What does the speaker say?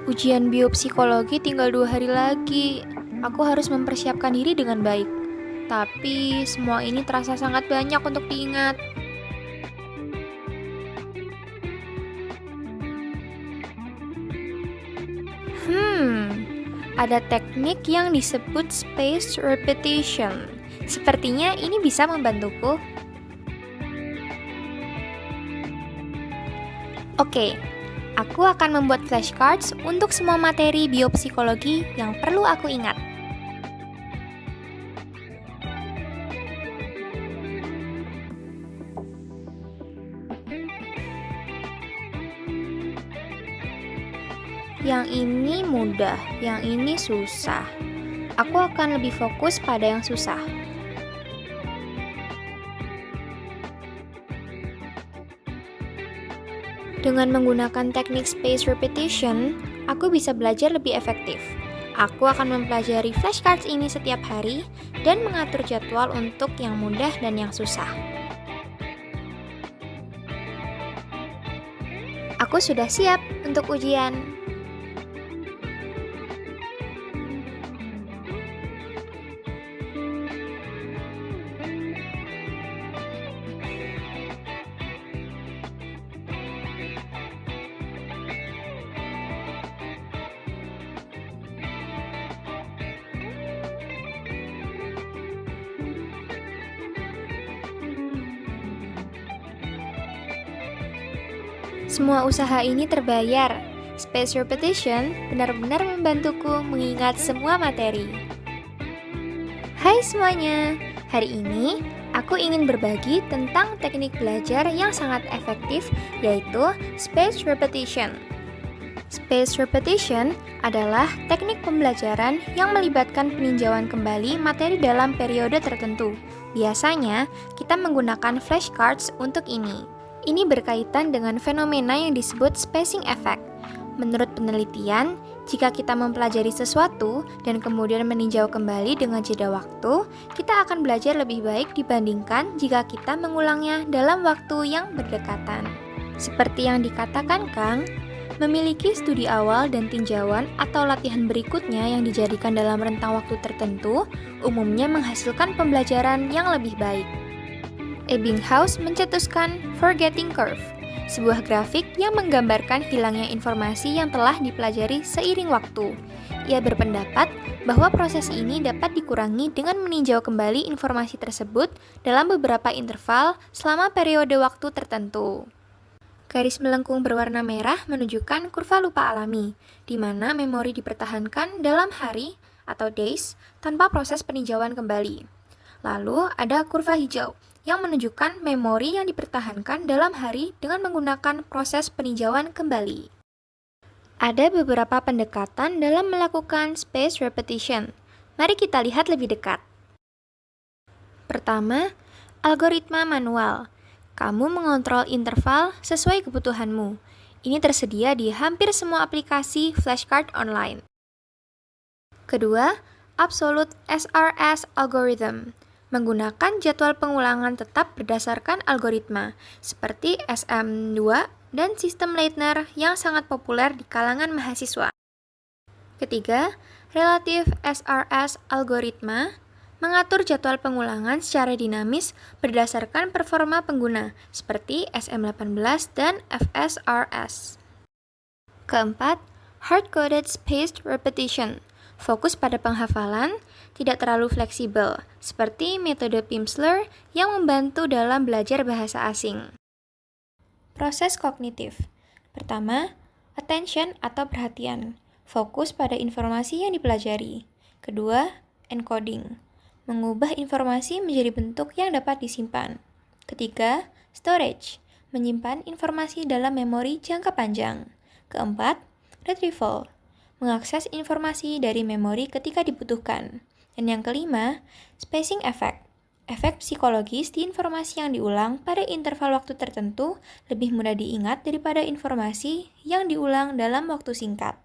Ujian biopsikologi tinggal 2 hari lagi. Aku harus mempersiapkan diri dengan baik. Tapi semua ini terasa sangat banyak untuk diingat. Ada teknik yang disebut spaced repetition. Sepertinya ini bisa membantuku. Oke, aku akan membuat flashcards untuk semua materi biopsikologi yang perlu aku ingat. Yang ini mudah, yang ini susah. Aku akan lebih fokus pada yang susah. Dengan menggunakan teknik spaced repetition, aku bisa belajar lebih efektif. Aku akan mempelajari flashcards ini setiap hari dan mengatur jadwal untuk yang mudah dan yang susah. Aku sudah siap untuk ujian. Semua usaha ini terbayar. Spaced repetition benar-benar membantuku mengingat semua materi. Hai semuanya, hari ini aku ingin berbagi tentang teknik belajar yang sangat efektif, yaitu spaced repetition. Spaced repetition adalah teknik pembelajaran yang melibatkan peninjauan kembali materi dalam periode tertentu. Biasanya, kita menggunakan flashcards untuk ini. Ini berkaitan dengan fenomena yang disebut spacing effect. Menurut penelitian, jika kita mempelajari sesuatu dan kemudian meninjau kembali dengan jeda waktu, kita akan belajar lebih baik dibandingkan jika kita mengulangnya dalam waktu yang berdekatan. Seperti yang dikatakan Kang, memiliki studi awal dan tinjauan atau latihan berikutnya yang dijadikan dalam rentang waktu tertentu, umumnya menghasilkan pembelajaran yang lebih baik. Ebbinghaus mencetuskan forgetting curve, sebuah grafik yang menggambarkan hilangnya informasi yang telah dipelajari seiring waktu. Ia berpendapat bahwa proses ini dapat dikurangi dengan meninjau kembali informasi tersebut dalam beberapa interval selama periode waktu tertentu. Garis melengkung berwarna merah menunjukkan kurva lupa alami, di mana memori dipertahankan dalam hari atau days tanpa proses peninjauan kembali. Lalu ada kurva hijau, yang menunjukkan memori yang dipertahankan dalam hari dengan menggunakan proses peninjauan kembali. Ada beberapa pendekatan dalam melakukan spaced repetition. Mari kita lihat lebih dekat. Pertama, algoritma manual. Kamu mengontrol interval sesuai kebutuhanmu. Ini tersedia di hampir semua aplikasi flashcard online. Kedua, absolute SRS algorithm. Menggunakan jadwal pengulangan tetap berdasarkan algoritma, seperti SM2 dan sistem Leitner yang sangat populer di kalangan mahasiswa. Ketiga, relative SRS algoritma mengatur jadwal pengulangan secara dinamis berdasarkan performa pengguna, seperti SM18 dan FSRS. Keempat, hard-coded spaced repetition. Fokus pada penghafalan, tidak terlalu fleksibel, seperti metode Pimsleur yang membantu dalam belajar bahasa asing. Proses kognitif. Pertama, attention atau perhatian. Fokus pada informasi yang dipelajari. Kedua, encoding. Mengubah informasi menjadi bentuk yang dapat disimpan. Ketiga, storage. Menyimpan informasi dalam memori jangka panjang. Keempat, retrieval. Mengakses informasi dari memori ketika dibutuhkan. Dan yang kelima, spacing effect. Efek psikologis di informasi yang diulang pada interval waktu tertentu lebih mudah diingat daripada informasi yang diulang dalam waktu singkat.